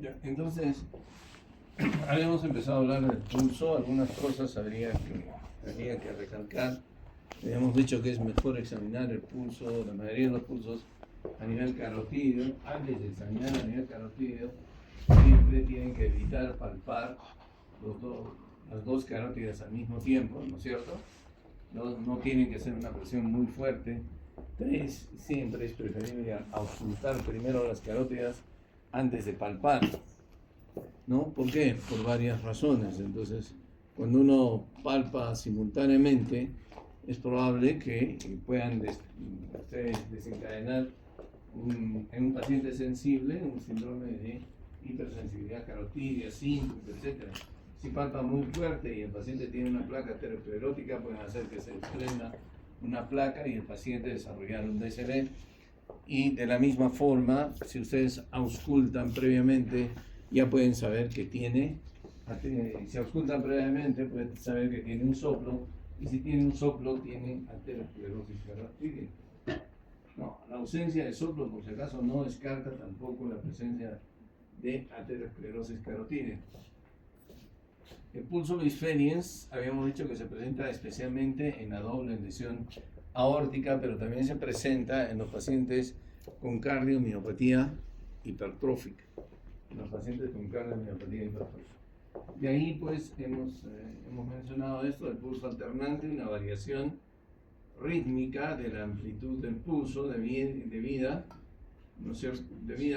Ya, entonces, habíamos empezado a hablar del pulso, algunas cosas habría que recalcar. Habíamos dicho que es mejor examinar el pulso, la mayoría de los pulsos a nivel carotídeo. Antes de examinar a nivel carotídeo, siempre tienen que evitar palpar las dos carótidas al mismo tiempo, ¿no es cierto? No tienen que ser una presión muy fuerte. Siempre es preferible auscultar primero las carótidas antes de palpar, ¿no? ¿Por qué? Por varias razones. Entonces, cuando uno palpa simultáneamente, es probable que puedan ustedes desencadenar en un paciente sensible un síndrome de hipersensibilidad carotídea, síncope, etc. Si palpa muy fuerte y el paciente tiene una placa aterosclerótica, pueden hacer que se desprenda una placa y el paciente desarrollar un DSB. Y de la misma forma, si ustedes auscultan previamente, ya pueden saber que tiene, si auscultan previamente, pueden saber que tiene un soplo, y si tiene un soplo, tiene aterosclerosis carotídea. No, la ausencia de soplo, por si acaso, no descarta tampoco la presencia de aterosclerosis carotídea. El pulso bisferiens, habíamos dicho que se presenta especialmente en la doble lesión aórtica, pero también se presenta en los pacientes con cardiomiopatía hipertrófica. De ahí pues hemos mencionado esto del pulso alternante, una variación rítmica de la amplitud del pulso debida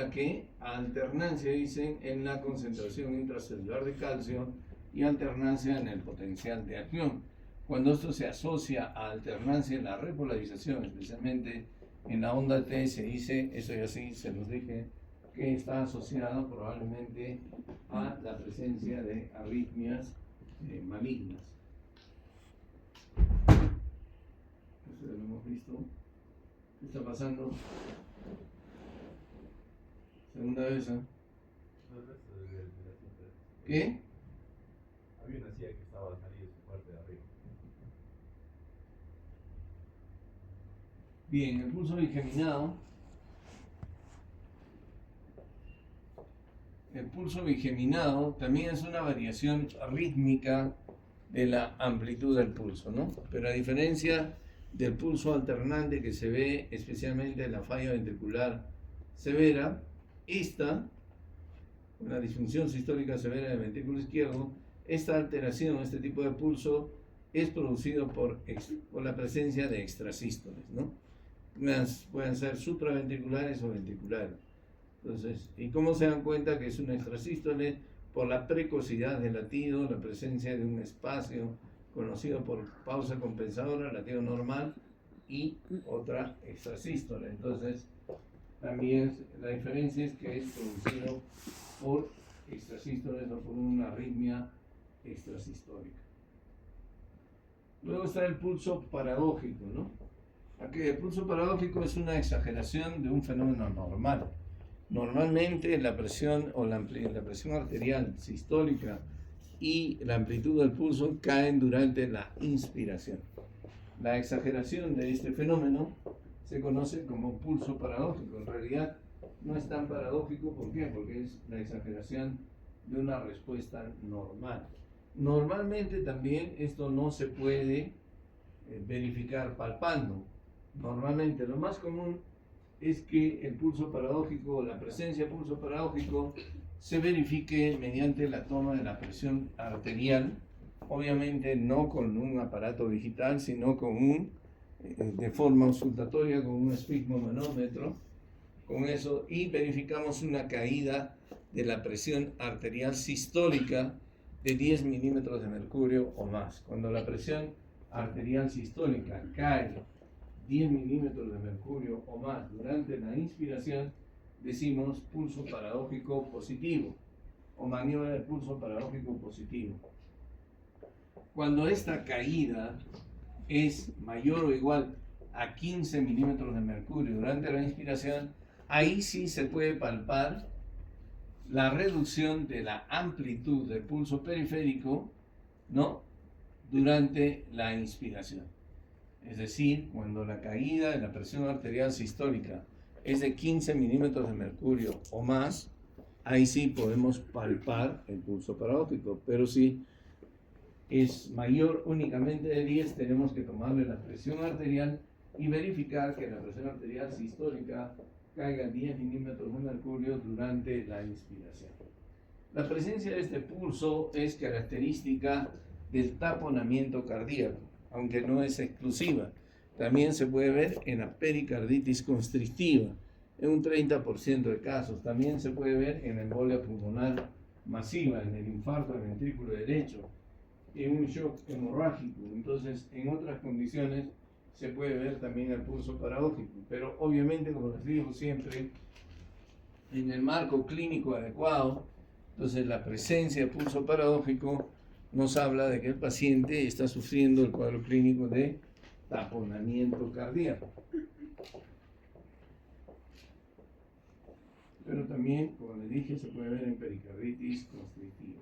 a que a alternancia, dicen, en la concentración intracelular de calcio y alternancia en el potencial de acción. Cuando esto se asocia a alternancia en la repolarización, especialmente en la onda T, se dice, eso ya sí se los dije, que está asociado probablemente a la presencia de arritmias malignas. Eso ya lo hemos visto. ¿Qué está pasando? Segunda vez, ¿eh? ¿Qué? Había una silla que estaba saliendo su parte de arriba. Bien, el pulso bigeminado. El pulso bigeminado también es una variación rítmica de la amplitud del pulso, ¿no? Pero a diferencia del pulso alternante que se ve especialmente en la falla ventricular severa, una disfunción sistólica severa del ventrículo izquierdo, esta alteración, este tipo de pulso, es producido por la presencia de extrasístoles, ¿no? pueden ser supraventriculares o ventriculares. Entonces, ¿y cómo se dan cuenta que es una extrasístole? Por la precocidad del latido, la presencia de un espacio conocido por pausa compensadora, latido normal y otra extrasístole. Entonces, también la diferencia es que es producido por extrasístoles o por una arritmia extrasistólica. Luego está el pulso paradójico, ¿no? Aquí el pulso paradójico es una exageración de un fenómeno normal. Normalmente la presión o la presión arterial sistólica y la amplitud del pulso caen durante la inspiración. La exageración de este fenómeno se conoce como pulso paradójico. En realidad no es tan paradójico, ¿por qué? Porque es la exageración de una respuesta normal. Normalmente también esto no se puede verificar palpando. Normalmente lo más común es que el pulso paradójico o la presencia de pulso paradójico se verifique mediante la toma de la presión arterial, obviamente no con un aparato digital, sino de forma auscultatoria con un esfigmomanómetro, con eso, y verificamos una caída de la presión arterial sistólica de 10 milímetros de mercurio o más. Cuando la presión arterial sistólica cae 10 milímetros de mercurio o más durante la inspiración, decimos pulso paradójico positivo o maniobra de pulso paradójico positivo. Cuando esta caída es mayor o igual a 15 milímetros de mercurio durante la inspiración, ahí sí se puede palpar la reducción de la amplitud del pulso periférico, ¿no?, durante la inspiración. Es decir, cuando la caída de la presión arterial sistólica es de 15 milímetros de mercurio o más, ahí sí podemos palpar el pulso paradójico. Pero si es mayor únicamente de 10, tenemos que tomarle la presión arterial y verificar que la presión arterial sistólica caiga 10 milímetros de mercurio durante la inspiración. La presencia de este pulso es característica del taponamiento cardíaco, aunque no es exclusiva. También se puede ver en la pericarditis constrictiva, en un 30% de casos. También se puede ver en la embolia pulmonar masiva, en el infarto del ventrículo derecho, en un shock hemorrágico. Entonces, en otras condiciones se puede ver también el pulso paradójico. Pero obviamente, como les digo siempre, en el marco clínico adecuado, entonces la presencia de pulso paradójico nos habla de que el paciente está sufriendo el cuadro clínico de taponamiento cardíaco. Pero también, como les dije, se puede ver en pericarditis constrictiva.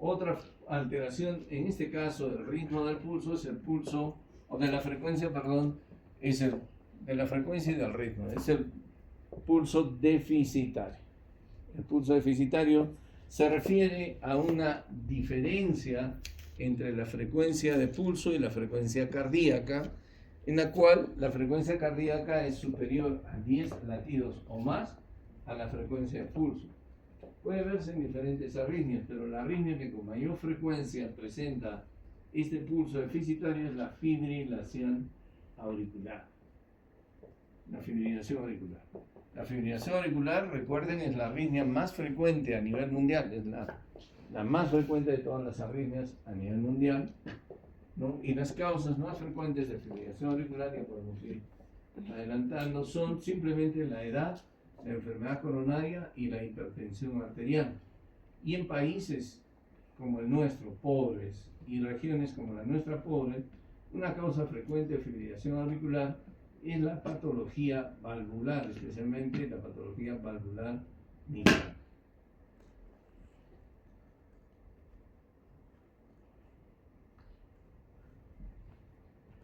Otra alteración, en este caso del ritmo del pulso, es el pulso, o de la frecuencia, perdón, de la frecuencia y del ritmo, es el pulso deficitario. El pulso deficitario se refiere a una diferencia entre la frecuencia de pulso y la frecuencia cardíaca, en la cual la frecuencia cardíaca es superior a 10 latidos o más a la frecuencia de pulso. Puede verse en diferentes arritmias, pero la arritmia que con mayor frecuencia presenta este pulso deficitario es la fibrilación auricular. La fibrilación auricular. La fibrilación auricular, recuerden, es la arritmia más frecuente a nivel mundial, es la más frecuente de todas las arritmias a nivel mundial, ¿no? Y las causas más frecuentes de fibrilación auricular, ya podemos ir adelantando, son simplemente la edad, la enfermedad coronaria y la hipertensión arterial. Y en países como el nuestro, pobres, y regiones como la nuestra, pobre, una causa frecuente de fibrilación auricular es la patología valvular, especialmente la patología valvular mitral.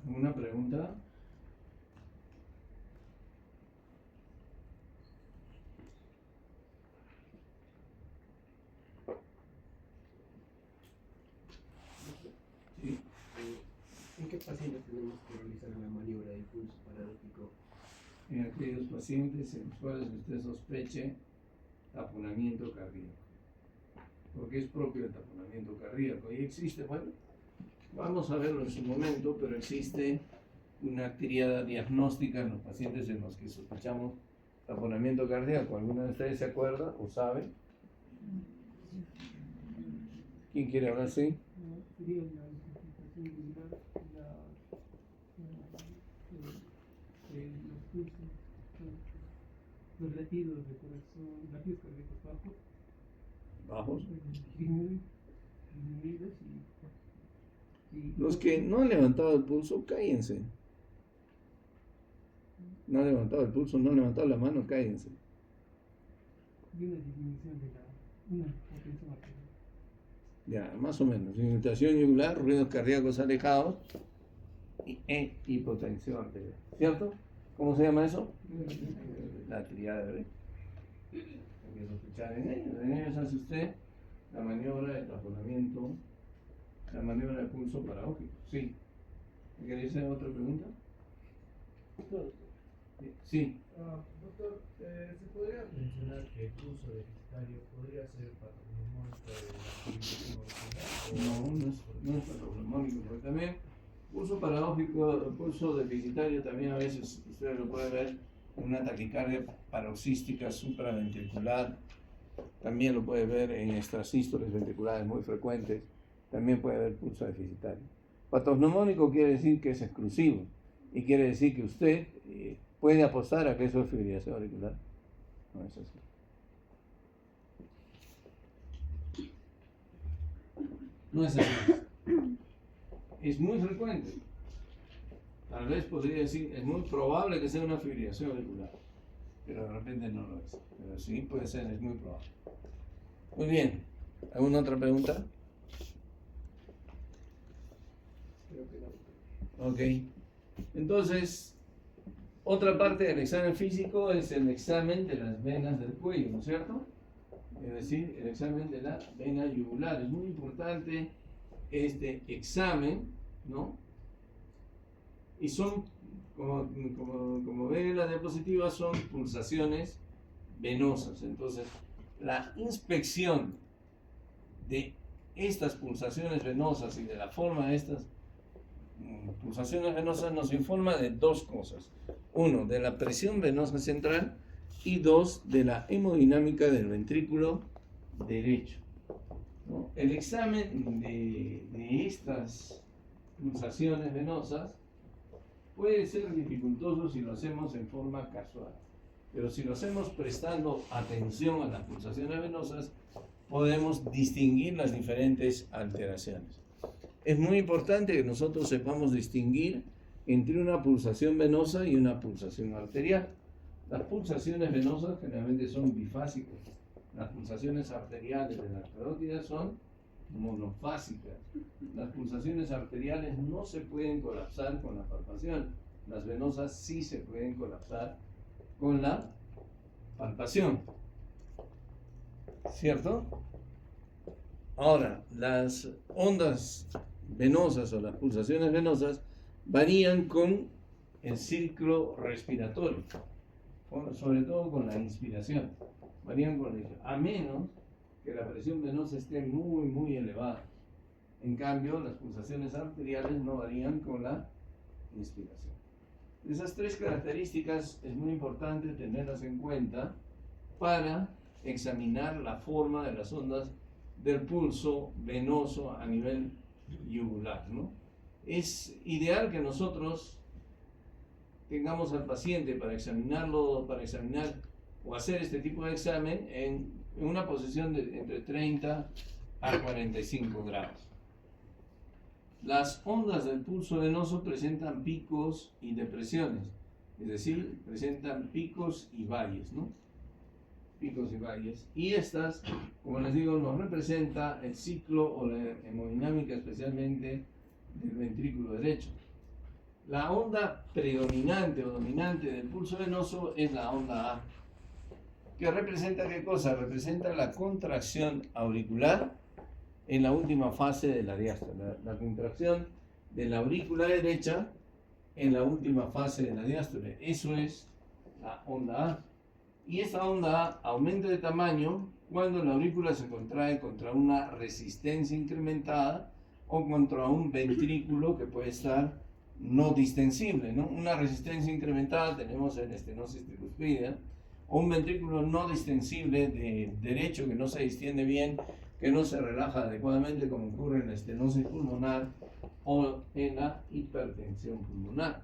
¿Alguna pregunta? Sí. ¿En qué pacientes tenemos que realizar la maniobra de pulso paradójico? En aquellos pacientes en los cuales usted sospeche taponamiento cardíaco, porque es propio del taponamiento cardíaco. Y existe, bueno, vamos a verlo en su momento, pero existe una tríada diagnóstica en los pacientes en los que sospechamos taponamiento cardíaco. ¿Alguno de ustedes se acuerda o sabe? ¿Quién quiere hablar? Sí. Sería la insuficiencia yugular, los pulsos, los latidos de corazón, latidos cardíacos Bajos. disminuidos y Los que no han levantado el pulso, cállense. No han levantado el pulso, no han levantado la mano, cállense. y una disminución de una potencia arterial. Ya, más o menos. Irritación yugular, ruidos cardíacos alejados e hipotensión arterial. ¿Cierto? ¿Cómo se llama eso? La triada de Hay que sospechar en ellos. En ellos hace usted la maniobra de taponamiento, la maniobra de pulso paradójico. Sí. ¿Me queréis hacer otra pregunta? Sí. Doctor, ¿se podría mencionar que el pulso deficitario podría ser patognomónico de la fibrilación auricular? No es patognomónico, porque también pulso paradójico, pulso deficitario también a veces ustedes lo pueden ver en una taquicardia paroxística supraventricular, también lo puede ver en extrasístoles ventriculares muy frecuentes, también puede haber pulso deficitario. Patognomónico quiere decir que es exclusivo y quiere decir que usted puede apostar a que eso es fibrilación auricular. No es así. No es así. Es muy frecuente. Tal vez podría decir, es muy probable que sea una fibrilación auricular, pero de repente no lo es. Pero sí puede ser, es muy probable. Muy bien. ¿Alguna otra pregunta? Creo que no. Ok. Entonces, otra parte del examen físico es el examen de las venas del cuello, ¿no es cierto? Es decir, el examen de la vena yugular. Es muy importante este examen, ¿no? Y son, como ven en la diapositiva, son pulsaciones venosas. Entonces, la inspección de estas pulsaciones venosas y de la forma de estas pulsaciones venosas nos informa de dos cosas. Uno, de la presión venosa central y dos, de la hemodinámica del ventrículo derecho, ¿no? El examen de estas pulsaciones venosas puede ser dificultoso si lo hacemos en forma casual, pero si lo hacemos prestando atención a las pulsaciones venosas, podemos distinguir las diferentes alteraciones. Es muy importante que nosotros sepamos distinguir entre una pulsación venosa y una pulsación arterial. Las pulsaciones venosas generalmente son bifásicas. Las pulsaciones arteriales de las carótidas son monofásicas. Las pulsaciones arteriales no se pueden colapsar con la palpación. Las venosas sí se pueden colapsar con la palpación. ¿Cierto? Ahora, las ondas venosas o las pulsaciones venosas varían con el ciclo respiratorio, sobre todo con la inspiración. Varían con ello, a menos que la presión venosa esté muy, muy elevada. En cambio, las pulsaciones arteriales no varían con la inspiración. Esas tres características es muy importante tenerlas en cuenta para examinar la forma de las ondas del pulso venoso a nivel yugular, ¿no? Es ideal que nosotros tengamos al paciente para examinarlo, para examinar o hacer este tipo de examen en una posición de entre 30 a 45 grados. Las ondas del pulso venoso presentan picos y depresiones, es decir, presentan picos y valles, ¿no? Picos y valles. Y estas, como les digo, nos representa el ciclo o la hemodinámica especialmente del ventrículo derecho. La onda predominante o dominante del pulso venoso es la onda A, que representa ¿qué cosa? Representa la contracción auricular en la última fase de la diástole, la contracción de la aurícula derecha en la última fase de la diástole. Eso es la onda A. Y esta onda A aumenta de tamaño cuando la aurícula se contrae contra una resistencia incrementada o contra un ventrículo que puede estar no distensible, ¿no? Una resistencia incrementada tenemos en estenosis tricuspidea, o un ventrículo no distensible de derecho que no se distiende bien, que no se relaja adecuadamente, como ocurre en la estenosis pulmonar o en la hipertensión pulmonar.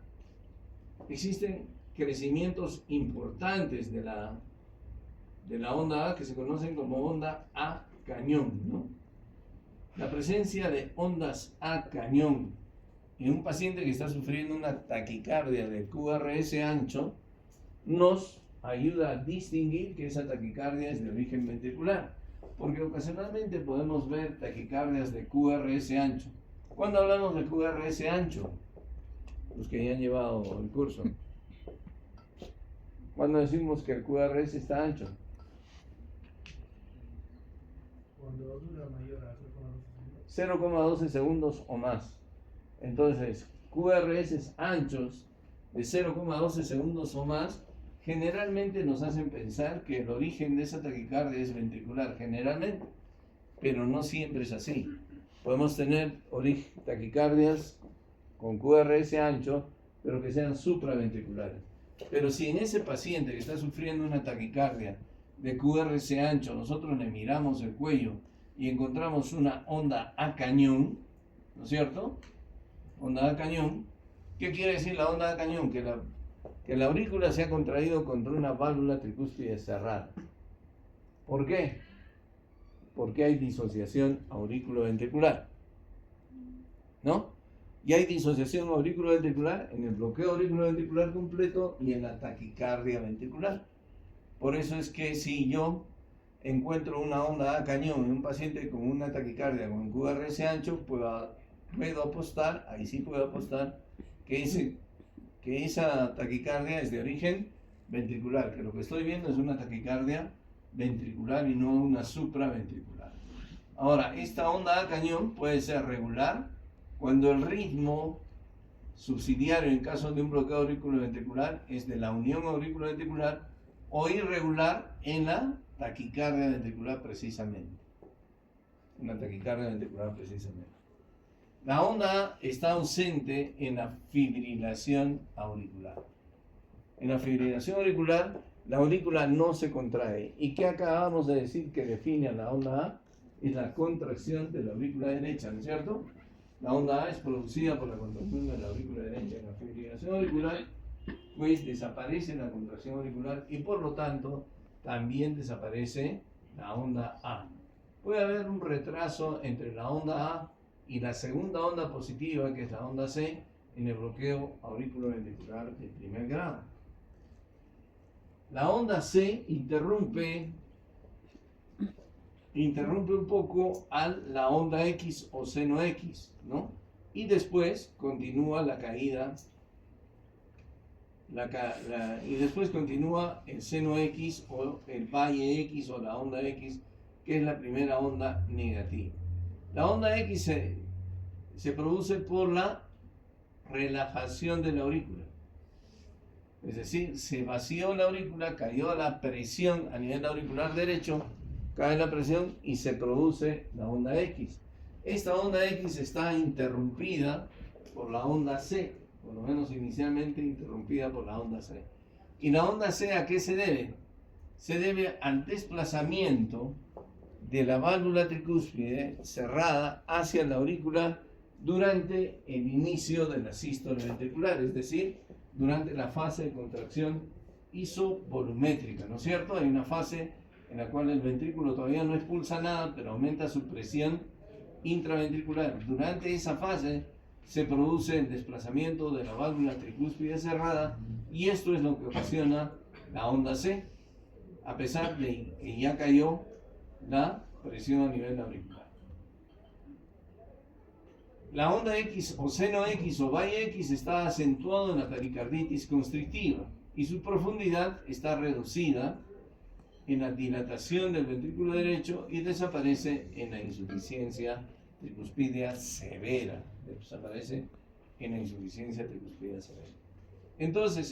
Existen crecimientos importantes de la onda A que se conocen como onda A cañón, ¿no? La presencia de ondas A cañón en un paciente que está sufriendo una taquicardia de QRS ancho nos ayuda a distinguir que esa taquicardia es de origen ventricular, porque ocasionalmente podemos ver taquicardias de QRS ancho. ¿Cuándo hablamos de QRS ancho? Los que ya han llevado el curso. ¿Cuándo decimos que el QRS está ancho? Cuando dura mayor a 0,12 segundos. 0,12 segundos o más. Entonces, QRS anchos de 0,12 segundos o más generalmente nos hacen pensar que el origen de esa taquicardia es ventricular, generalmente, pero no siempre es así. Podemos tener taquicardias con QRS ancho, pero que sean supraventriculares. Pero si en ese paciente que está sufriendo una taquicardia de QRS ancho, nosotros le miramos el cuello y encontramos una onda A cañón, ¿no es cierto? Onda A cañón. ¿Qué quiere decir la onda A cañón? Que la aurícula se ha contraído contra una válvula tricúspide cerrada. ¿Por qué? Porque hay disociación auriculoventricular, ¿no? Y hay disociación auriculoventricular en el bloqueo auriculoventricular completo y en la taquicardia ventricular. Por eso es que si yo encuentro una onda A cañón en un paciente con una taquicardia con QRS ancho, puedo apostar, ahí sí puedo apostar, que esa taquicardia es de origen ventricular, que lo que estoy viendo es una taquicardia ventricular y no una supraventricular. Ahora, esta onda A cañón puede ser regular cuando el ritmo subsidiario en caso de un bloqueo auriculoventricular es de la unión auriculoventricular, o irregular en la taquicardia ventricular precisamente. Una taquicardia ventricular precisamente. La onda A está ausente en la fibrilación auricular. En la fibrilación auricular, la aurícula no se contrae. ¿Y qué acabamos de decir que define a la onda A? Es la contracción de la aurícula derecha, ¿no es cierto? La onda A es producida por la contracción de la aurícula derecha. En la fibrilación auricular, pues desaparece la contracción auricular y por lo tanto también desaparece la onda A. Puede haber un retraso entre la onda A y la segunda onda positiva, que es la onda C, en el bloqueo auriculoventricular de primer grado. La onda C interrumpe un poco a la onda X o seno X, ¿no? Y después continúa la caída, y después continúa el seno X o el valle X o la onda X, que es la primera onda negativa. La onda X se produce por la relajación de la aurícula. Es decir, se vació la aurícula, cayó la presión a nivel auricular derecho, cae la presión y se produce la onda X. Esta onda X está interrumpida por la onda C, por lo menos inicialmente interrumpida por la onda C. ¿Y la onda C a qué se debe? Se debe al desplazamiento de la válvula tricúspide cerrada hacia la aurícula durante el inicio de la sístole ventricular, es decir, durante la fase de contracción isovolumétrica, ¿no es cierto? Hay una fase en la cual el ventrículo todavía no expulsa nada, pero aumenta su presión intraventricular. Durante esa fase se produce el desplazamiento de la válvula tricúspide cerrada y esto es lo que ocasiona la onda C, a pesar de que ya cayó la presión a nivel auricular. La onda X o seno X o valle X está acentuado en la pericarditis constrictiva y su profundidad está reducida en la dilatación del ventrículo derecho y desaparece en la insuficiencia tricuspidea severa. Entonces,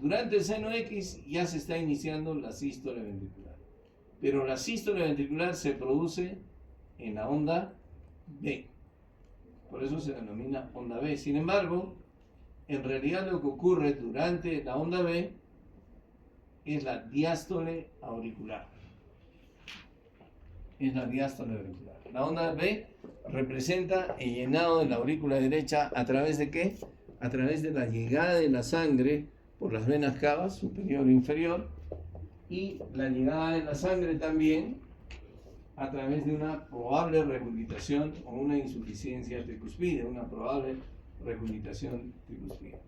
durante el seno X ya se está iniciando la sístole ventricular, pero la sístole ventricular se produce en la onda B. por eso se denomina onda B. Sin embargo, en realidad lo que ocurre durante la onda B es la diástole auricular. Es la diástole auricular. La onda B representa el llenado de la aurícula derecha ¿a través de qué? A través de la llegada de la sangre por las venas cavas, superior e inferior, y la llegada de la sangre también a través de una probable regurgitación o una insuficiencia tricuspidea, una probable regurgitación tricuspidea.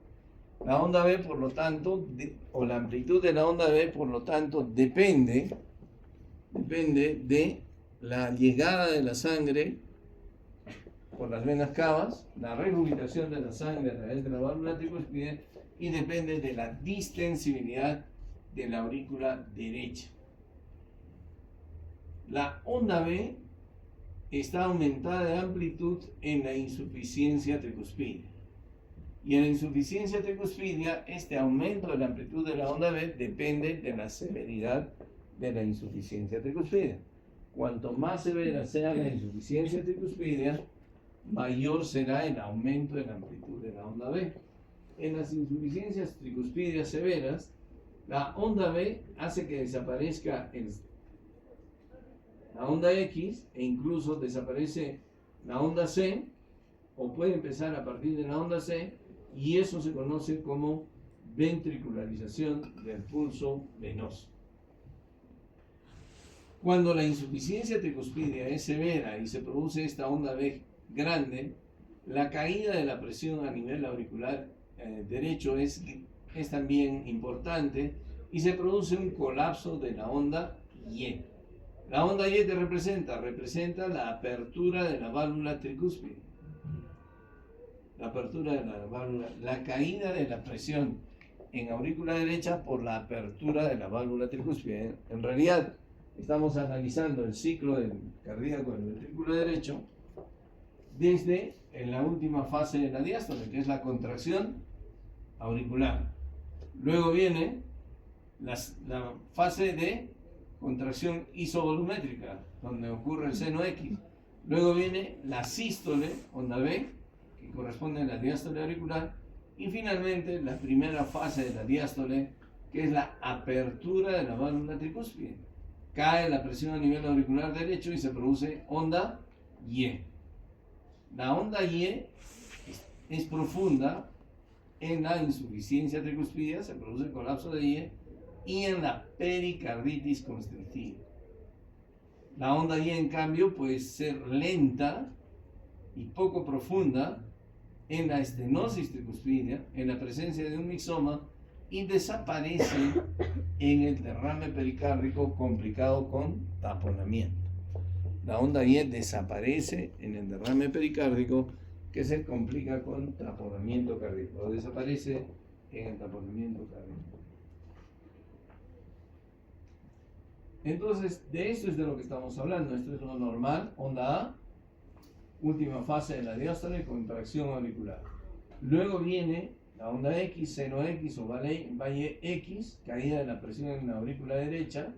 La onda B, por lo tanto, o la amplitud de la onda B, por lo tanto, depende de la llegada de la sangre por las venas cavas, la regurgitación de la sangre a través de la válvula tricuspidea, y depende de la distensibilidad de la aurícula derecha. La onda B está aumentada de amplitud en la insuficiencia tricuspidea. Y en la insuficiencia tricuspidea, este aumento de la amplitud de la onda B depende de la severidad de la insuficiencia tricuspidea. Cuanto más severa sea la insuficiencia tricuspidea, mayor será el aumento de la amplitud de la onda B. En las insuficiencias tricuspídeas severas, la onda B hace que desaparezca la onda X e incluso desaparece la onda C, o puede empezar a partir de la onda C, y eso se conoce como ventricularización del pulso venoso. Cuando la insuficiencia tricuspidea es severa y se produce esta onda B grande, la caída de la presión a nivel auricular derecho es también importante y se produce un colapso de la onda Y. La onda Y que representa la apertura de la válvula tricúspide. La apertura de la válvula, la caída de la presión en aurícula derecha por la apertura de la válvula tricúspide. En realidad, estamos analizando el ciclo del cardíaco del ventrículo derecho desde la última fase de la diástole, que es la contracción auricular. Luego viene la fase de contracción isovolumétrica, donde ocurre el seno X. Luego viene la sístole, onda B, que corresponde a la diástole auricular. Y finalmente la primera fase de la diástole, que es la apertura de la válvula tricúspide. Cae la presión a nivel auricular derecho y se produce onda Y. La onda Y es profunda en la insuficiencia tricuspidea, se produce el colapso de Y, y en la pericarditis constrictiva. La onda Y, en cambio, puede ser lenta y poco profunda en la estenosis tricuspidea, en la presencia de un mixoma, y desaparece en el derrame pericárdico complicado con taponamiento. La onda Y desaparece en el derrame pericárdico que se complica con taponamiento cardíaco, o desaparece en el taponamiento cardíaco. Entonces, de esto es de lo que estamos hablando. Esto es lo normal, onda A, última fase de la diástole, contracción auricular. Luego viene la onda X, seno X o valle X, caída de la presión en la aurícula derecha,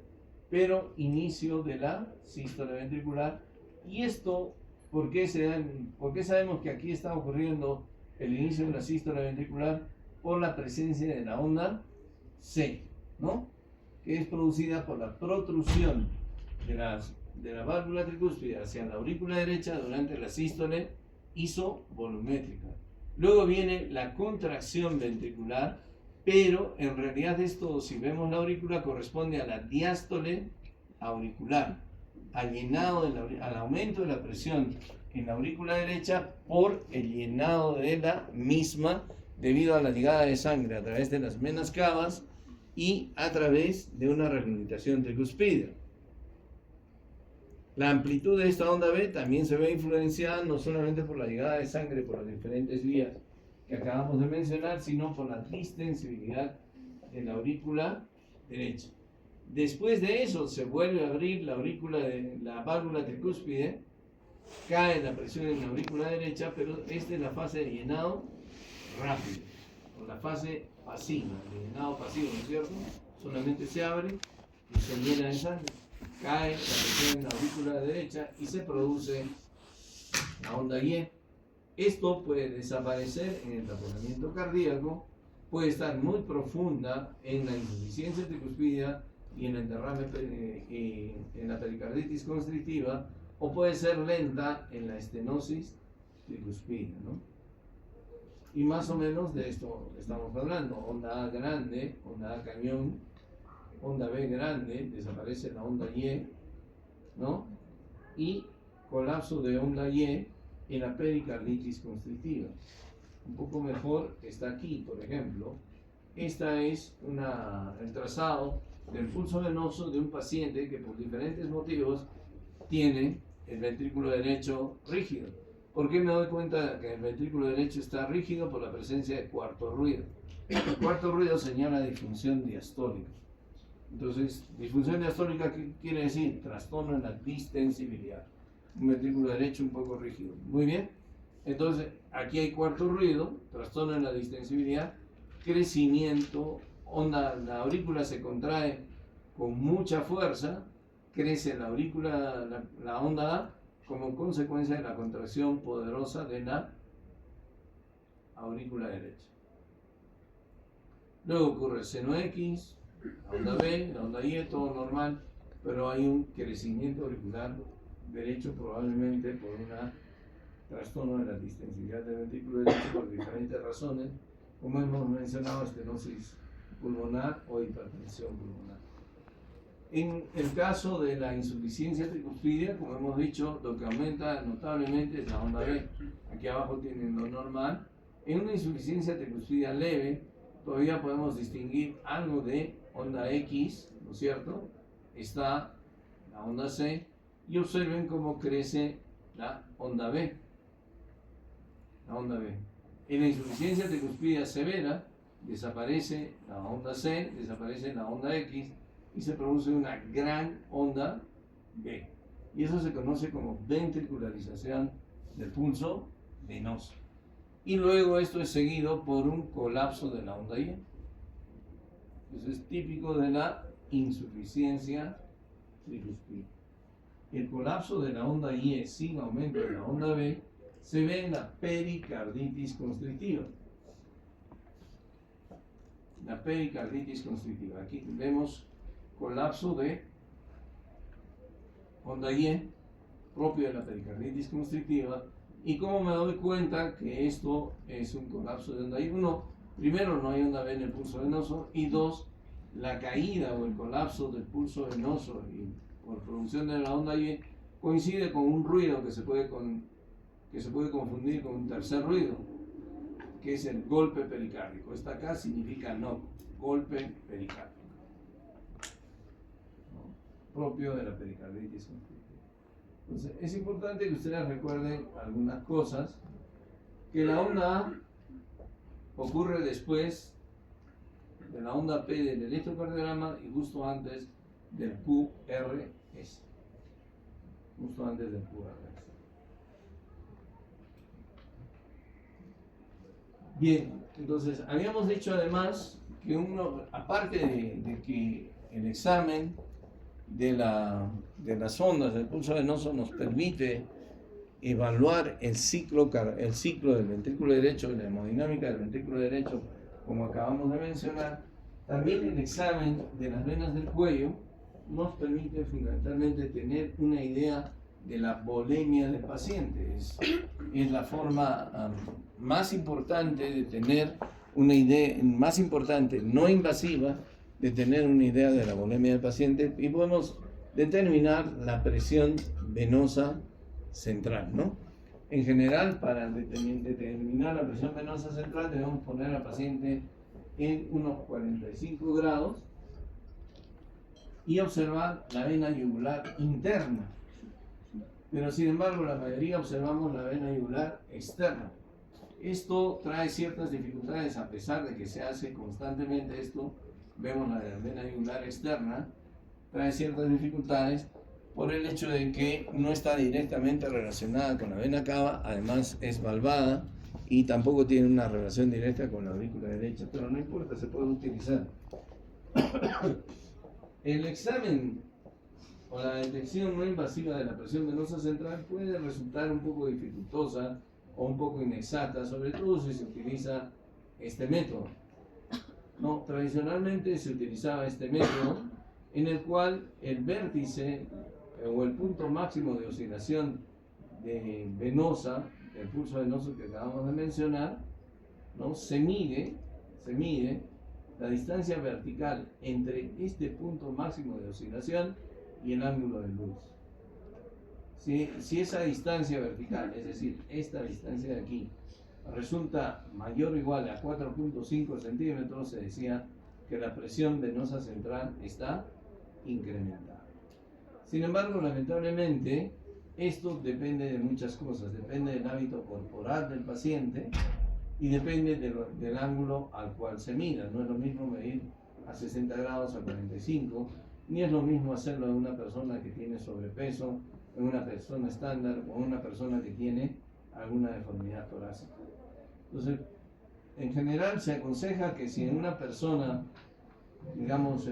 pero inicio de la sístole ventricular. Y esto, ¿por qué sabemos que aquí está ocurriendo el inicio de la sístole ventricular? Por la presencia de la onda C, ¿no? Que es producida por la protrusión de la válvula tricúspide hacia la aurícula derecha durante la sístole isovolumétrica. Luego viene la contracción ventricular, pero en realidad esto, si vemos la aurícula, corresponde a la diástole auricular, al aumento de la presión en la aurícula derecha por el llenado de la misma debido a la llegada de sangre a través de las venas cavas y a través de una regurgitación tricuspidea. La amplitud de esta onda B también se ve influenciada no solamente por la llegada de sangre por las diferentes vías que acabamos de mencionar, sino por la distensibilidad de la aurícula derecha. Después de eso se vuelve a abrir la válvula tricúspide, cae la presión en la aurícula derecha, pero esta es la fase de llenado rápido, o la fase pasiva, de llenado pasivo, ¿no es cierto? Solamente se abre y se llena de sangre. Cae la presión en la aurícula derecha y se produce la onda Y. Esto puede desaparecer en el taponamiento cardíaco, puede estar muy profunda en la insuficiencia tricuspidia y en el derrame, en la pericarditis constrictiva, o puede ser lenta en la estenosis tricuspidia, ¿no? Y más o menos de esto estamos hablando. Onda A grande, onda A cañón, onda B grande, desaparece la onda Y, ¿no? Y colapso de onda Y en la pericarditis constrictiva. Un poco mejor está aquí, por ejemplo. Esta es el trazado del pulso venoso de un paciente que por diferentes motivos tiene el ventrículo derecho rígido. ¿Por qué me doy cuenta que el ventrículo derecho está rígido? Por la presencia de cuarto ruido. El cuarto ruido señala disfunción diastólica. Entonces, disfunción diastólica, ¿qué quiere decir? Trastorno en la distensibilidad. Un ventrículo derecho un poco rígido. Muy bien. Entonces, aquí hay cuarto ruido, trastorno en la distensibilidad, crecimiento, la aurícula se contrae con mucha fuerza, crece la aurícula, la onda A, como consecuencia de la contracción poderosa de la aurícula derecha. Luego ocurre seno X, la onda B, la onda Y, todo normal, pero hay un crecimiento auricular derecho probablemente por un trastorno de la distensibilidad del ventrículo derecho por diferentes razones, como hemos mencionado, estenosis pulmonar o hipertensión pulmonar. En el caso de la insuficiencia tricuspidia, como hemos dicho, lo que aumenta notablemente es la onda B. Aquí abajo tienen lo normal. En una insuficiencia tricuspidia leve, todavía podemos distinguir algo de onda X, ¿no es cierto? Está la onda C, y observen cómo crece la onda B. La onda B. En la insuficiencia tricuspidia severa, desaparece la onda C, desaparece la onda X, y se produce una gran onda B. Y eso se conoce como ventricularización del pulso venoso. Y luego esto es seguido por un colapso de la onda Y. Eso es típico de la insuficiencia tricuspidia. El colapso de la onda Y sin aumento de la onda B se ve en la pericarditis constrictiva. La pericarditis constrictiva. Aquí vemos colapso de onda Y propio de la pericarditis constrictiva. ¿Y cómo me doy cuenta que esto es un colapso de onda Y? Uno, primero no hay onda B en el pulso venoso, y dos, la caída o el colapso del pulso venoso y por producción de la onda Y coincide con un ruido que se puede confundir con un tercer ruido, que es el golpe pericárdico. Esta acá significa no, golpe pericárdico, propio de la pericarditis constrictiva. Entonces, es importante que ustedes recuerden algunas cosas, que la onda A ocurre después de la onda P del electrocardiograma y justo antes del QRS. Justo antes del QRS. Bien, entonces, habíamos dicho además que aparte de que el examen de las ondas del pulso venoso nos permite evaluar el ciclo del ventrículo derecho y la hemodinámica del ventrículo derecho, como acabamos de mencionar, también el examen de las venas del cuello nos permite fundamentalmente tener una idea de la volemia del paciente. Es la forma más importante de tener una idea, más importante, no invasiva, de tener una idea de la volemia del paciente, y podemos determinar la presión venosa central, ¿no? En general, para determinar la presión venosa central debemos poner al paciente en unos 45 grados y observar la vena yugular interna. Pero sin embargo, la mayoría observamos la vena yugular externa. Esto trae ciertas dificultades, a pesar de que se hace constantemente esto. Vemos la vena yugular externa, trae ciertas dificultades por el hecho de que no está directamente relacionada con la vena cava, además es valvada y tampoco tiene una relación directa con la aurícula derecha, pero no importa, se puede utilizar. El examen o la detección no invasiva de la presión venosa central puede resultar un poco dificultosa o un poco inexacta, sobre todo si se utiliza este método. No, tradicionalmente se utilizaba este método en el cual el vértice o el punto máximo de oscilación venosa, el pulso venoso que acabamos de mencionar, ¿no? se mide la distancia vertical entre este punto máximo de oscilación y el ángulo de luz. Si esa distancia vertical, es decir, esta distancia de aquí, resulta mayor o igual a 4.5 centímetros, se decía que la presión venosa central está incrementada. Sin embargo, lamentablemente, esto depende de muchas cosas. Depende del hábito corporal del paciente y depende del ángulo al cual se mida. No es lo mismo medir a 60 grados, a 45, ni es lo mismo hacerlo en una persona que tiene sobrepeso, en una persona estándar o en una persona que tiene alguna deformidad torácica. Entonces, en general se aconseja que si en una persona, digamos,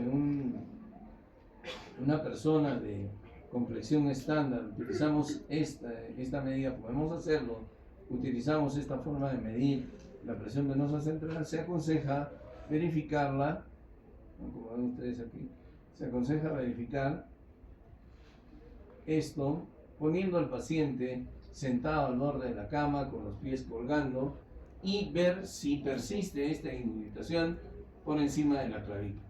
una persona de complexión estándar, utilizamos esta medida, podemos hacerlo, utilizamos esta forma de medir la presión venosa central, se aconseja verificarla, como ven ustedes aquí, se aconseja verificar esto poniendo al paciente sentado al borde de la cama con los pies colgando y ver si persiste esta ingurgitación por encima de la clavícula.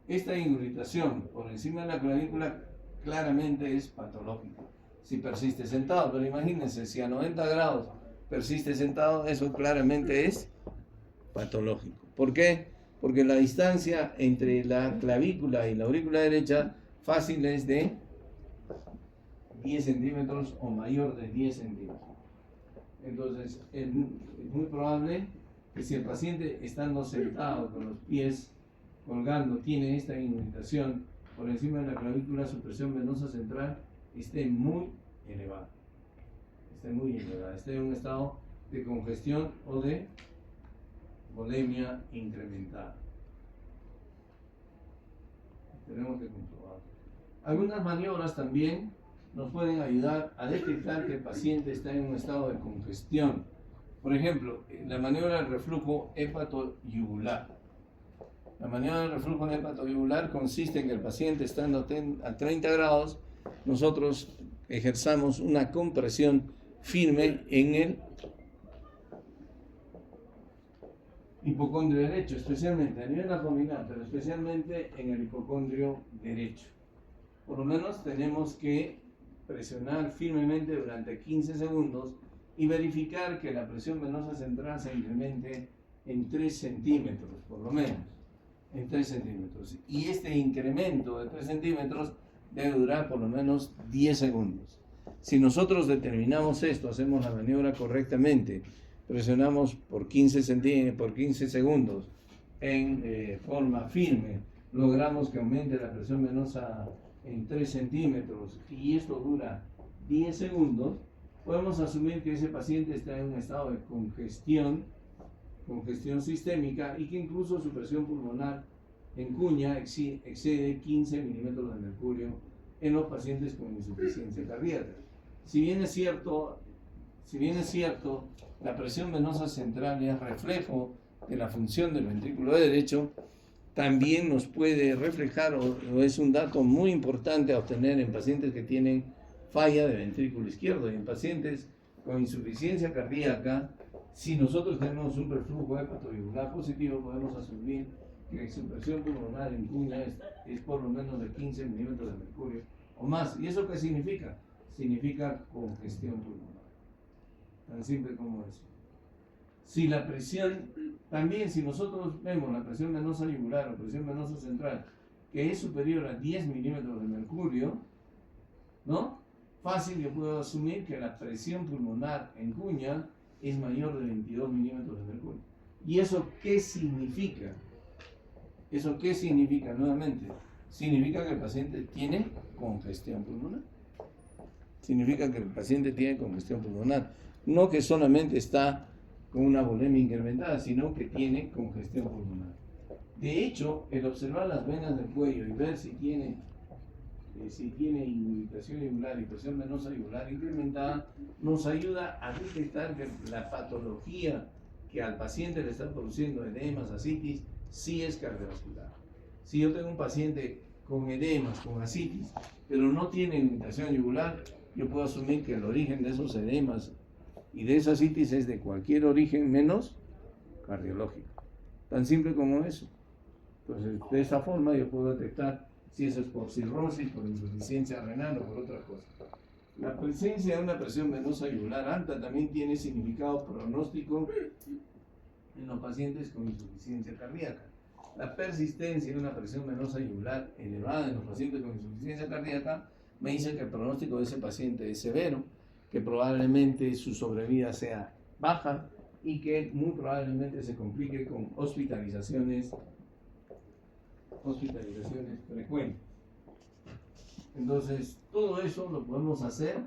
Esta ingurgitación por encima de la clavícula claramente es patológica si persiste sentado, pero imagínense, si a 90 grados persiste sentado, eso claramente es patológico. ¿Por qué? Porque la distancia entre la clavícula y la aurícula derecha fácil es de 10 centímetros o mayor de 10 centímetros. Entonces, es muy probable que si el paciente estando sentado con los pies colgando tiene esta ingurgitación por encima de la clavícula, su presión venosa central esté muy elevada. Esté en un estado de congestión o de volemia incrementada. Tenemos que comprobarlo. Algunas maniobras también nos pueden ayudar a detectar que el paciente está en un estado de congestión. Por ejemplo, la maniobra del reflujo hepatoyugular. La maniobra del reflujo hepatoyugular consiste en que el paciente estando a 30 grados, nosotros ejerzamos una compresión firme en el hipocondrio derecho, especialmente a nivel abdominal, pero especialmente en el hipocondrio derecho. Por lo menos tenemos que presionar firmemente durante 15 segundos y verificar que la presión venosa central se incremente en 3 centímetros, por lo menos, en 3 centímetros. Y este incremento de 3 centímetros debe durar por lo menos 10 segundos. Si nosotros determinamos esto, hacemos la maniobra correctamente, presionamos por 15 segundos en forma firme, logramos que aumente la presión venosa en 3 centímetros y esto dura 10 segundos, podemos asumir que ese paciente está en un estado de congestión sistémica y que incluso su presión pulmonar en cuña excede 15 milímetros de mercurio en los pacientes con insuficiencia cardíaca. Si bien es cierto, la presión venosa central es reflejo de la función del ventrículo derecho, también nos puede reflejar, o es un dato muy importante a obtener en pacientes que tienen falla de ventrículo izquierdo y en pacientes con insuficiencia cardíaca. Si nosotros tenemos un reflujo hepatoyugular positivo, podemos asumir que su presión pulmonar en cuña es por lo menos de 15 milímetros de mercurio o más. ¿Y eso qué significa? Significa congestión pulmonar. Tan simple como eso. Si la presión, también si nosotros vemos la presión venosa yugular o presión venosa central que es superior a 10 milímetros de mercurio, ¿no? Fácil yo puedo asumir que la presión pulmonar en cuña es mayor de 22 milímetros de mercurio. ¿Y eso qué significa? ¿Eso qué significa nuevamente? Significa que el paciente tiene congestión pulmonar. Significa que el paciente tiene congestión pulmonar. No que solamente está con una volemia incrementada, sino que tiene congestión pulmonar. De hecho, el observar las venas del cuello y ver si tiene si tiene irritación yugular y presión venosa yugular incrementada, nos ayuda a detectar que la patología que al paciente le está produciendo edemas, ascitis, sí es cardiovascular. Si yo tengo un paciente con edemas, con ascitis, pero no tiene irritación yugular, yo puedo asumir que el origen de esos edemas y de esa ascitis es de cualquier origen menos cardiológico. Tan simple como eso. Entonces, de esa forma yo puedo detectar si eso es por cirrosis, por insuficiencia renal o por otra cosa. La presencia de una presión venosa yugular alta también tiene significado pronóstico en los pacientes con insuficiencia cardíaca. La persistencia de una presión venosa yugular elevada en los pacientes con insuficiencia cardíaca me dice que el pronóstico de ese paciente es severo, que probablemente su sobrevida sea baja y que muy probablemente se complique con hospitalizaciones frecuentes. Entonces, todo eso lo podemos hacer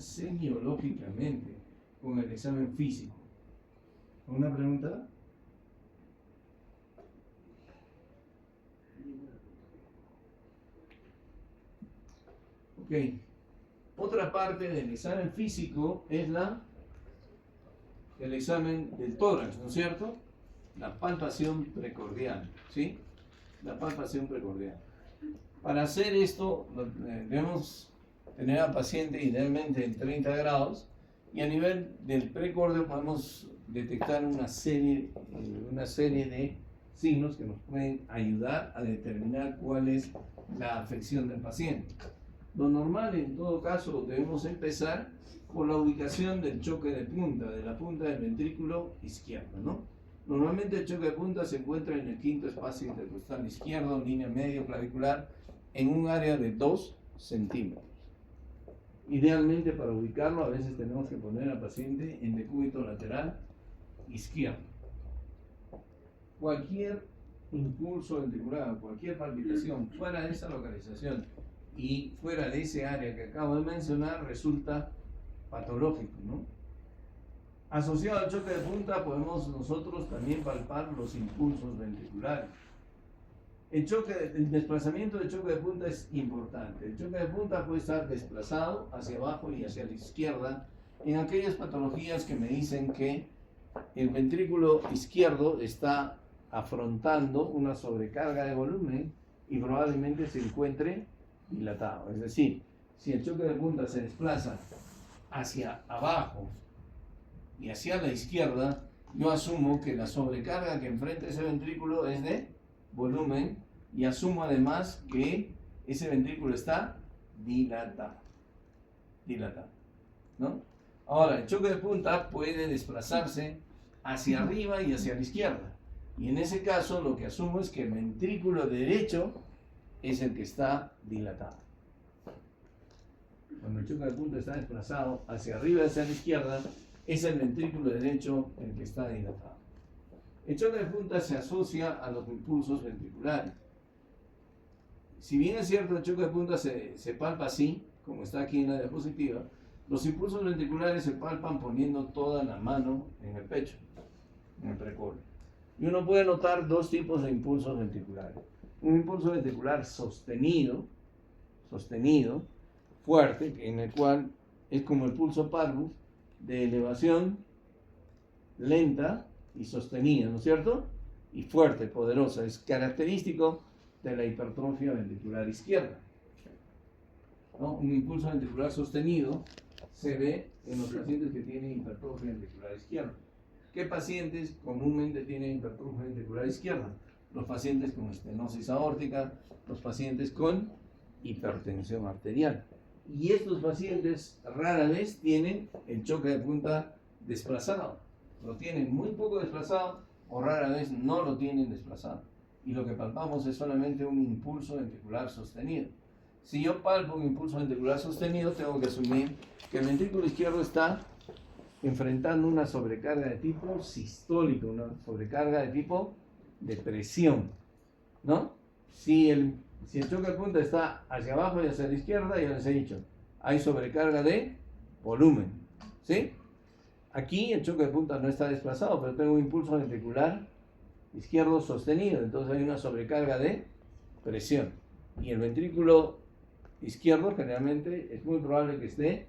semiológicamente con el examen físico. ¿Una pregunta? Ok. Otra parte del examen físico es el examen del tórax, ¿no es cierto? La palpación precordial, ¿sí? La palpación precordial. Para hacer esto, debemos tener al paciente idealmente en 30 grados y a nivel del precordio podemos detectar una serie de signos que nos pueden ayudar a determinar cuál es la afección del paciente. Lo normal, en todo caso, debemos empezar por la ubicación del choque de punta, de la punta del ventrículo izquierdo, ¿no? Normalmente el choque de punta se encuentra en el quinto espacio intercostal izquierdo, línea medio clavicular, en un área de 2 centímetros. Idealmente, para ubicarlo, a veces tenemos que poner al paciente en decúbito lateral izquierdo. Cualquier impulso ventricular, cualquier palpitación fuera de esa localización y fuera de ese área que acabo de mencionar resulta patológico, ¿no? Asociado al choque de punta podemos nosotros también palpar los impulsos ventriculares. El desplazamiento del choque de punta es importante. El choque de punta puede estar desplazado hacia abajo y hacia la izquierda en aquellas patologías que me dicen que el ventrículo izquierdo está afrontando una sobrecarga de volumen y probablemente se encuentre dilatado. Es decir, si el choque de punta se desplaza hacia abajo y hacia la izquierda, yo asumo que la sobrecarga que enfrenta ese ventrículo es de volumen y asumo además que ese ventrículo está dilatado, ¿no? Ahora, el choque de punta puede desplazarse hacia arriba y hacia la izquierda, y en ese caso lo que asumo es que el ventrículo derecho es el que está dilatado. Cuando el choque de punta está desplazado hacia arriba y hacia la izquierda, es el ventrículo derecho el que está dilatado. El choque de punta se asocia a los impulsos ventriculares. Si bien es cierto, el choque de punta se palpa así, como está aquí en la diapositiva, los impulsos ventriculares se palpan poniendo toda la mano en el pecho, en el precordio. Y uno puede notar dos tipos de impulsos ventriculares. Un impulso ventricular sostenido, fuerte, en el cual es como el pulso parvus, de elevación lenta y sostenida, ¿no es cierto? Y fuerte, poderosa. Es característico de la hipertrofia ventricular izquierda, ¿no? Un impulso ventricular sostenido se ve en los pacientes que tienen hipertrofia ventricular izquierda. ¿Qué pacientes comúnmente tienen hipertrofia ventricular izquierda? Los pacientes con estenosis aórtica, los pacientes con hipertensión arterial. Y estos pacientes rara vez tienen el choque de punta desplazado. Lo tienen muy poco desplazado o rara vez no lo tienen desplazado. Y lo que palpamos es solamente un impulso ventricular sostenido. Si yo palpo un impulso ventricular sostenido, tengo que asumir que el ventrículo izquierdo está enfrentando una sobrecarga de tipo sistólico, una sobrecarga de tipo de presión, ¿no? Si el choque de punta está hacia abajo y hacia la izquierda, ya les he dicho, hay sobrecarga de volumen, ¿sí? Aquí el choque de punta no está desplazado, pero tengo un impulso ventricular izquierdo sostenido, entonces hay una sobrecarga de presión, Y el ventrículo izquierdo generalmente es muy probable que esté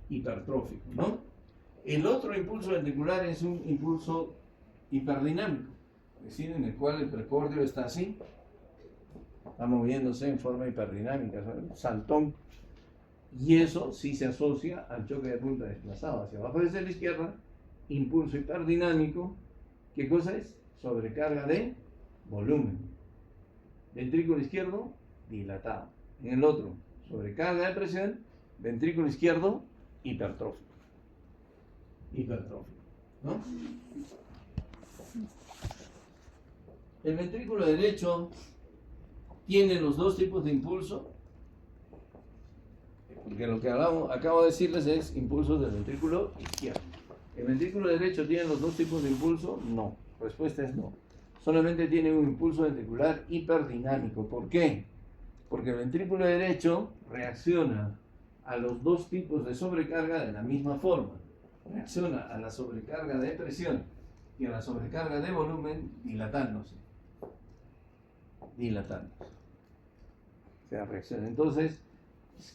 hipertrófico, ¿no? El otro impulso ventricular es un impulso hiperdinámico, es decir, en el cual el precordio está así, está moviéndose en forma hiperdinámica, ¿sabes? Saltón. Y eso sí se asocia al choque de punta desplazado hacia abajo desde la izquierda, impulso hiperdinámico. ¿Qué cosa es? Sobrecarga de volumen. Ventrículo izquierdo dilatado. En el otro, sobrecarga de presión, ventrículo izquierdo hipertrófico. Hipertrófico, ¿no? El ventrículo derecho tiene los dos tipos de impulso, porque lo que acabo de decirles es impulsos del ventrículo izquierdo. ¿El ventrículo derecho tiene los dos tipos de impulso? No. Respuesta es no. Solamente tiene un impulso ventricular hiperdinámico. ¿Por qué? Porque el ventrículo derecho reacciona a los dos tipos de sobrecarga de la misma forma. Reacciona a la sobrecarga de presión y a la sobrecarga de volumen dilatándose. O sea, reacciona. Entonces,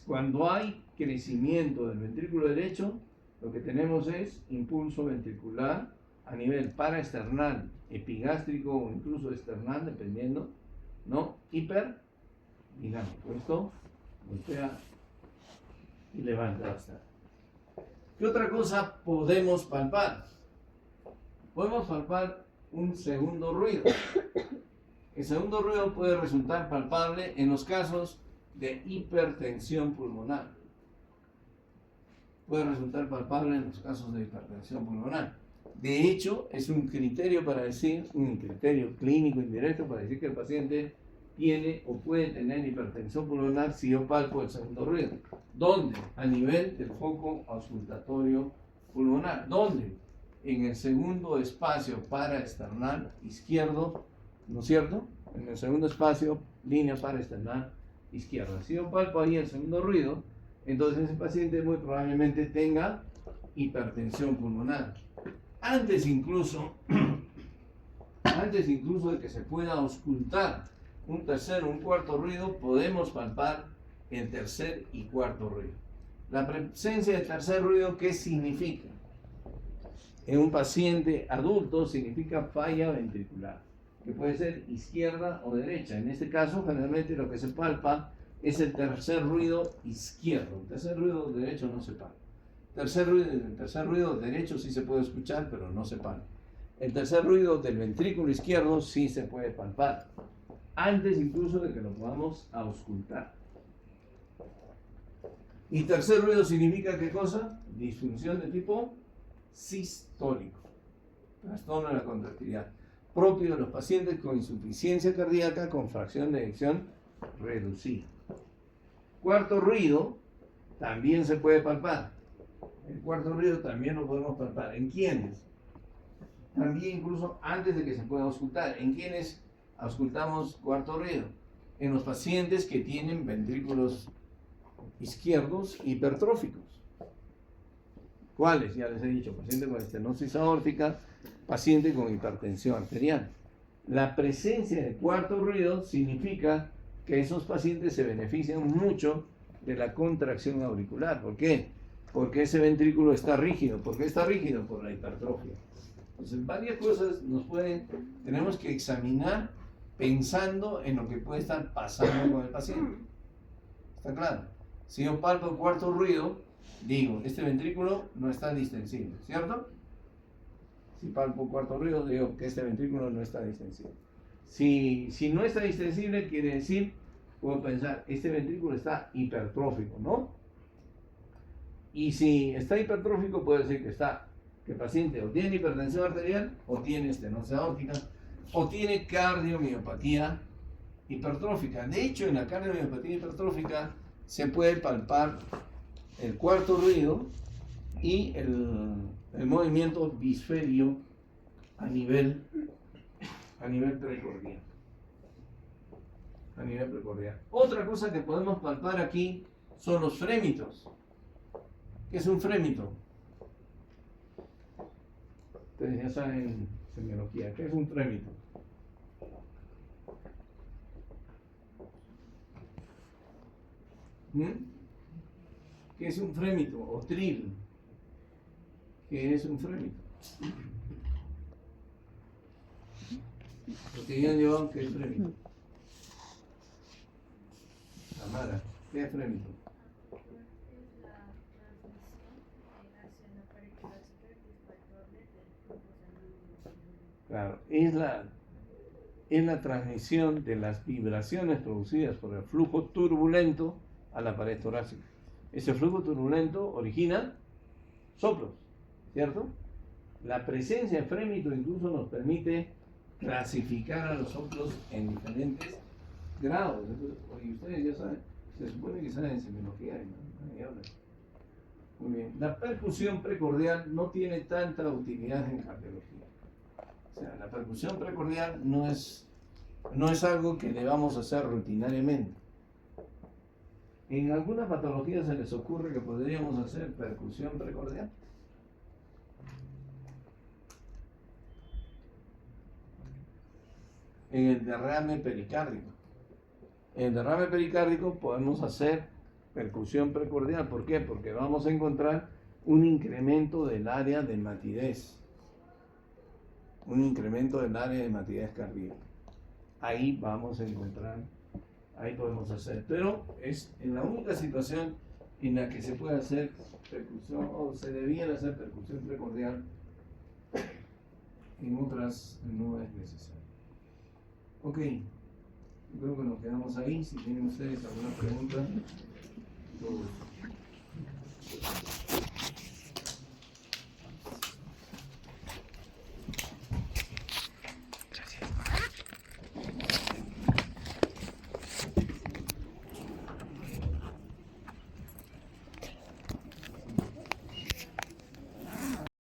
cuando hay crecimiento del ventrículo derecho, lo que tenemos es impulso ventricular a nivel paraesternal, epigástrico o incluso external, dependiendo, ¿no? Hiperdinámico. Esto golpea y levanta bastante. ¿Qué otra cosa podemos palpar? Podemos palpar un segundo ruido. El segundo ruido puede resultar palpable en los casos de hipertensión pulmonar. Puede resultar palpable en los casos de hipertensión pulmonar. De hecho, es un criterio para decir, un criterio clínico indirecto para decir que el paciente tiene o puede tener hipertensión pulmonar si yo palpo el segundo ruido. ¿Dónde? A nivel del foco auscultatorio pulmonar. ¿Dónde? En el segundo espacio paraesternal izquierdo, ¿no es cierto? En el segundo espacio, línea paraesternal izquierda. Si yo palpo ahí el segundo ruido, entonces ese paciente muy probablemente tenga hipertensión pulmonar. Antes incluso de que se pueda auscultar un tercer o un cuarto ruido, podemos palpar el tercer y cuarto ruido. La presencia del tercer ruido, ¿qué significa? En un paciente adulto significa falla ventricular, que puede ser izquierda o derecha. En este caso, generalmente lo que se palpa es el tercer ruido izquierdo. El tercer ruido derecho no se palpa. El tercer ruido derecho sí se puede escuchar, pero no se palpa. El tercer ruido del ventrículo izquierdo sí se puede palpar, antes incluso de que lo podamos auscultar. Y tercer ruido significa ¿qué cosa? Disfunción de tipo sistólico, trastorno de la contractilidad, propio de los pacientes con insuficiencia cardíaca con fracción de eyección reducida. Cuarto ruido también se puede palpar. El cuarto ruido también lo podemos palpar. ¿En quiénes? También incluso antes de que se pueda auscultar. ¿En quiénes auscultamos cuarto ruido? En los pacientes que tienen ventrículos izquierdos hipertróficos. ¿Cuáles? Ya les he dicho, paciente con estenosis aórtica, paciente con hipertensión arterial. La presencia de cuarto ruido significa que esos pacientes se benefician mucho de la contracción auricular. ¿Por qué? Porque ese ventrículo está rígido. ¿Por qué está rígido? Por la hipertrofia. Entonces, varias cosas tenemos que examinar pensando en lo que puede estar pasando con el paciente. ¿Está claro? Si yo palpo el cuarto ruido, digo, este ventrículo no está distensible, ¿cierto? Si palpo cuarto ruido, digo que este ventrículo no está distensible. Si no está distensible, quiere decir, puedo pensar, este ventrículo está hipertrófico, ¿no? Y si está hipertrófico, puedo decir que el paciente o tiene hipertensión arterial, o tiene estenosis aórtica, o tiene cardiomiopatía hipertrófica. De hecho, en la cardiomiopatía hipertrófica se puede palpar el cuarto ruido y el movimiento bisfelio a nivel precordial. Otra cosa que podemos palpar aquí son los frémitos. ¿Qué es un frémito? Ustedes ya saben semiología. ¿Qué es un frémito? ¿Mm? ¿Qué es un frémito? O trill. ¿Qué es un frémito? Cotidiano, ¿qué es frémito? Tamara, ¿qué es frémito? Es la transmisión hacia la pared satisfactoria del flujo sanguíneo. Claro, es la transmisión de las vibraciones producidas por el flujo turbulento a la pared torácica. Ese flujo turbulento origina soplos, ¿cierto? La presencia de frémito incluso nos permite clasificar a los soplos en diferentes grados. Entonces, oye, ustedes ya saben, se supone que saben semiología, ¿no? Y ahora. Muy bien. La percusión precordial no tiene tanta utilidad en cardiología. O sea, la percusión precordial no es algo que debamos hacer rutinariamente. ¿En alguna patología se les ocurre que podríamos hacer percusión precordial? En el derrame pericárdico. En el derrame pericárdico podemos hacer percusión precordial. ¿Por qué? Porque vamos a encontrar un incremento del área de matidez. Un incremento del área de matidez cardíaca. Ahí vamos a encontrar, ahí podemos hacer. Pero es en la única situación en la que se puede hacer percusión, o se debiera hacer percusión precordial. En otras no es necesario. Ok, creo que nos quedamos ahí. Si tienen ustedes alguna pregunta, todo.